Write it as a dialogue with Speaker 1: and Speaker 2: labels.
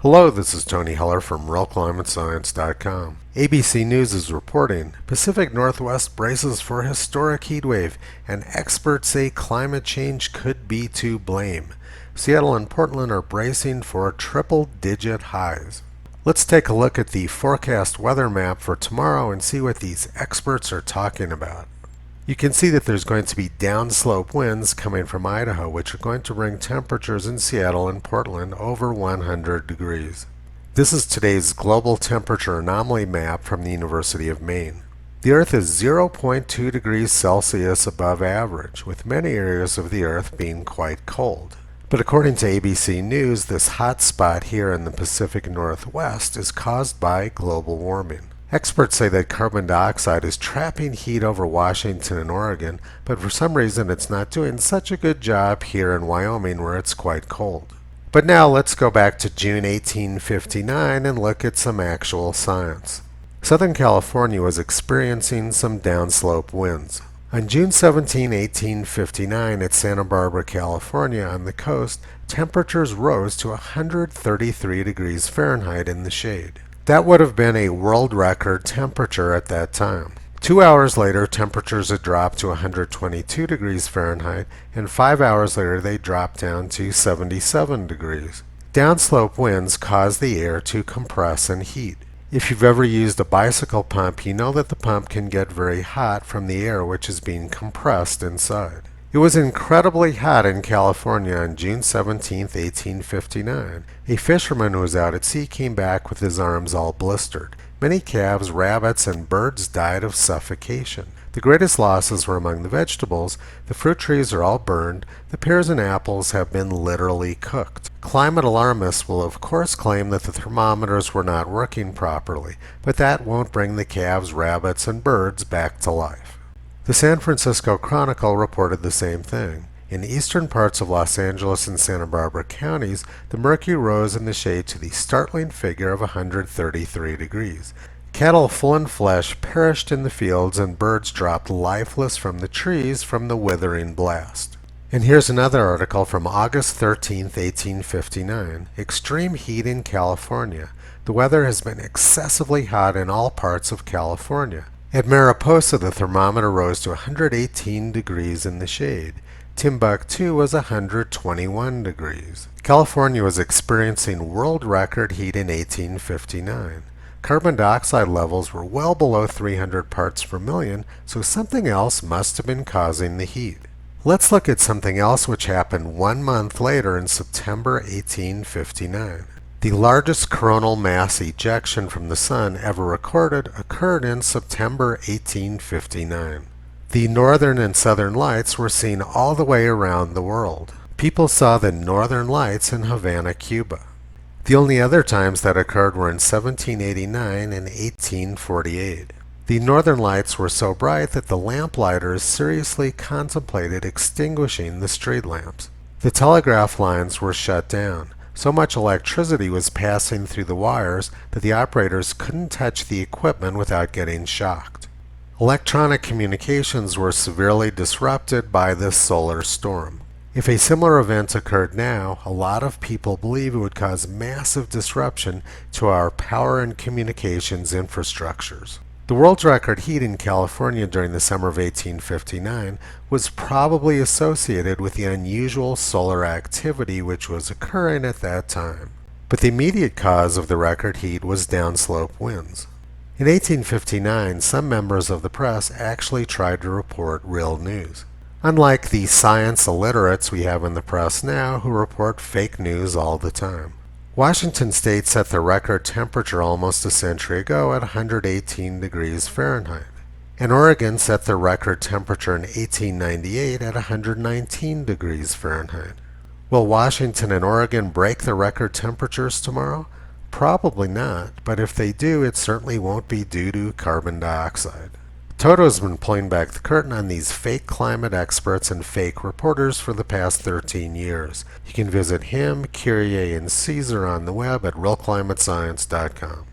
Speaker 1: Hello, this is Tony Heller from RealClimateScience.com. ABC News is reporting Pacific Northwest braces for historic heatwave, and experts say climate change could be to blame. Seattle and Portland are bracing for triple-digit highs. Let's take a look at the forecast weather map for tomorrow and see what these experts are talking about. You can see that there's going to be downslope winds coming from Idaho, which are going to bring temperatures in Seattle and Portland over 100 degrees. This is today's global temperature anomaly map from the University of Maine. The Earth is 0.2 degrees Celsius above average, with many areas of the Earth being quite cold. But according to ABC News, this hot spot here in the Pacific Northwest is caused by global warming. Experts say that carbon dioxide is trapping heat over Washington and Oregon, but for some reason it's not doing such a good job here in Wyoming where it's quite cold. But now let's go back to June 1859 and look at some actual science. Southern California was experiencing some downslope winds. On June 17, 1859, at Santa Barbara, California on the coast, temperatures rose to 133 degrees Fahrenheit in the shade. That would have been a world record temperature at that time. 2 hours later, temperatures had dropped to 122 degrees Fahrenheit, and 5 hours later they dropped down to 77 degrees. Downslope winds cause the air to compress and heat. If you've ever used a bicycle pump, you know that the pump can get very hot from the air which is being compressed inside. It was incredibly hot in California on June 17, 1859. A fisherman who was out at sea came back with his arms all blistered. Many calves, rabbits, and birds died of suffocation. The greatest losses were among the vegetables. The fruit trees are all burned. The pears and apples have been literally cooked. Climate alarmists will of course claim that the thermometers were not working properly, but that won't bring the calves, rabbits, and birds back to life. The San Francisco Chronicle reported the same thing. In eastern parts of Los Angeles and Santa Barbara counties, the mercury rose in the shade to the startling figure of 133 degrees. Cattle full in flesh perished in the fields, and birds dropped lifeless from the trees from the withering blast. And here's another article from August 13, 1859. Extreme heat in California. The weather has been excessively hot in all parts of California. At Mariposa, the thermometer rose to 118 degrees in the shade. Timbuktu was 121 degrees. California was experiencing world record heat in 1859. Carbon dioxide levels were well below 300 parts per million, so something else must have been causing the heat. Let's look at something else which happened 1 month later in September 1859. The largest coronal mass ejection from the Sun ever recorded occurred in September 1859. The northern and southern lights were seen all the way around the world. People saw the northern lights in Havana, Cuba. The only other times that occurred were in 1789 and 1848. The northern lights were so bright that the lamplighters seriously contemplated extinguishing the street lamps. The telegraph lines were shut down. So much electricity was passing through the wires that the operators couldn't touch the equipment without getting shocked. Electronic communications were severely disrupted by this solar storm. If a similar event occurred now, a lot of people believe it would cause massive disruption to our power and communications infrastructures. The world's record heat in California during the summer of 1859 was probably associated with the unusual solar activity which was occurring at that time. But the immediate cause of the record heat was downslope winds. In 1859, some members of the press actually tried to report real news. Unlike the science illiterates we have in the press now who report fake news all the time. Washington State set the record temperature almost a century ago at 118 degrees Fahrenheit, and Oregon set the record temperature in 1898 at 119 degrees Fahrenheit. Will Washington and Oregon break the record temperatures tomorrow? Probably not, but if they do, it certainly won't be due to carbon dioxide. Toto has been pulling back the curtain on these fake climate experts and fake reporters for the past 13 years. You can visit him, Kyrie, and Caesar on the web at realclimatescience.com.